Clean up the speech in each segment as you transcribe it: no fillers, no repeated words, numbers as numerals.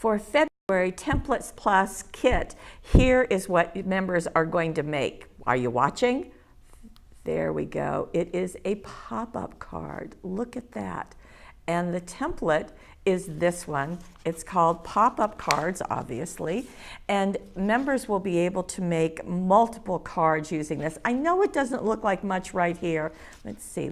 For February Templates Plus kit, here is what members are going to make. Are you watching? There we go. It is a pop-up card. Look at that. And the template is this one. It's called pop-up cards, obviously, and members will be able to make multiple cards using this. I know it doesn't look like much right here. Let's see,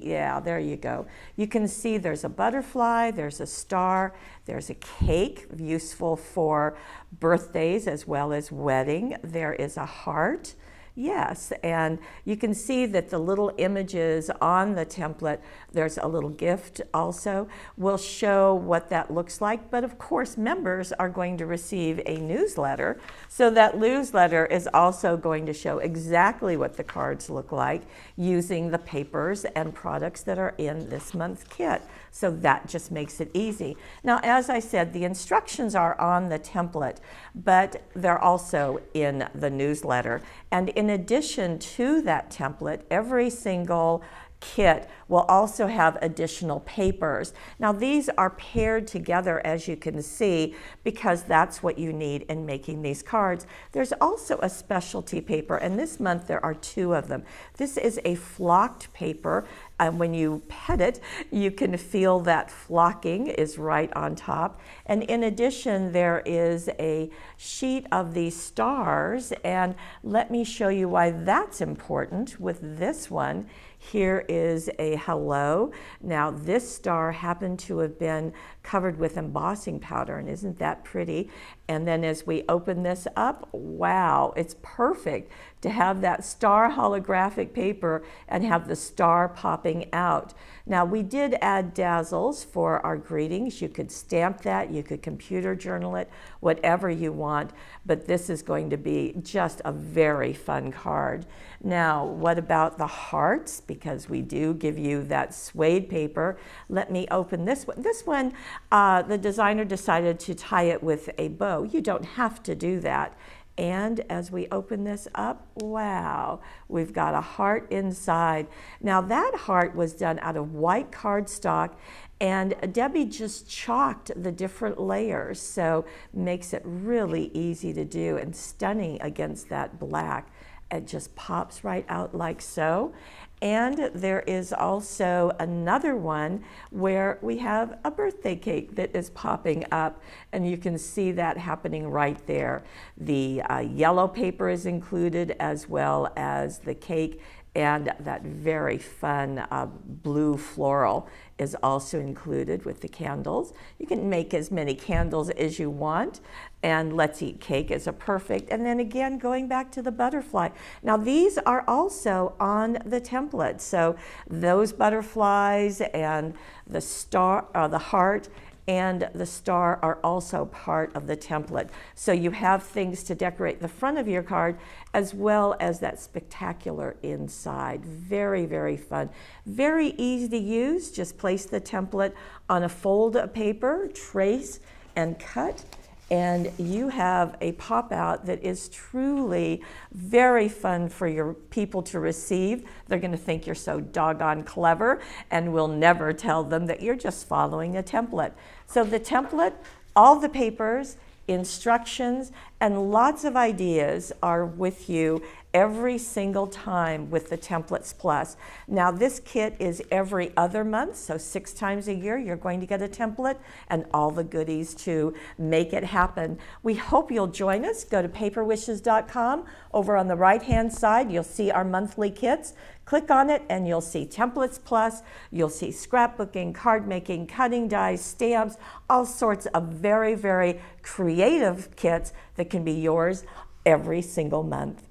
yeah, there you go. You can see there's a butterfly, there's a star, there's a cake, useful for birthdays as well as wedding. There is a heart. Yes, and you can see that the little images on the template, there's a little gift also, will show what that looks like. But of course, members are going to receive a newsletter. So that newsletter is also going to show exactly what the cards look like using the papers and products that are in this month's kit. So that just makes it easy. Now, as I said, the instructions are on the template, but they're also in the newsletter. And in addition to that template, every single kit will also have additional papers. Now these are paired together, as you can see, because that's what you need in making these cards. There's also a specialty paper, and this month there are two of them. This is a flocked paper. When you pet it, you can feel that flocking is right on top. And in addition, there is a sheet of these stars, and let me show you why that's important with this one. Here is a hello. Now this star happened to have been covered with embossing powder, and isn't that pretty? And then as we open this up, wow, it's perfect to have that star holographic paper and have the star popping out. Now we did add dazzles for our greetings. You could stamp that, you could computer journal it, whatever you want, but this is going to be just a very fun card. Now, what about the hearts? Because we do give you that suede paper. Let me open this one. This one, the designer decided to tie it with a bow. You don't have to do that. And as we open this up, wow, we've got a heart inside. Now that heart was done out of white cardstock, and Debbie just chalked the different layers, so makes it really easy to do and stunning against that black. It just pops right out like so. And there is also another one where we have a birthday cake that is popping up, and you can see that happening right there. The yellow paper is included, as well as the cake, and that very fun blue floral is also included with the candles. You can make as many candles as you want, and Let's Eat Cake is a perfect. And then again, going back to the butterfly. Now these are also on the template. So those butterflies and the star, the heart, and the star are also part of the template. So you have things to decorate the front of your card, as well as that spectacular inside. Very, very fun. Very easy to use. Just place the template on a fold of paper, trace and cut, and you have a pop-out that is truly very fun for your people to receive. They're going to think you're so doggone clever, and will never tell them that you're just following a template. So the template, all the papers, instructions, and lots of ideas are with you every single time with the Templates Plus. Now this kit is every other month, so 6 times a year you're going to get a template and all the goodies to make it happen. We hope you'll join us. Go to paperwishes.com. Over on the right hand side you'll see our monthly kits. Click on it and you'll see Templates Plus, you'll see scrapbooking, card making, cutting dies, stamps, all sorts of very, very creative kits that can be yours every single month.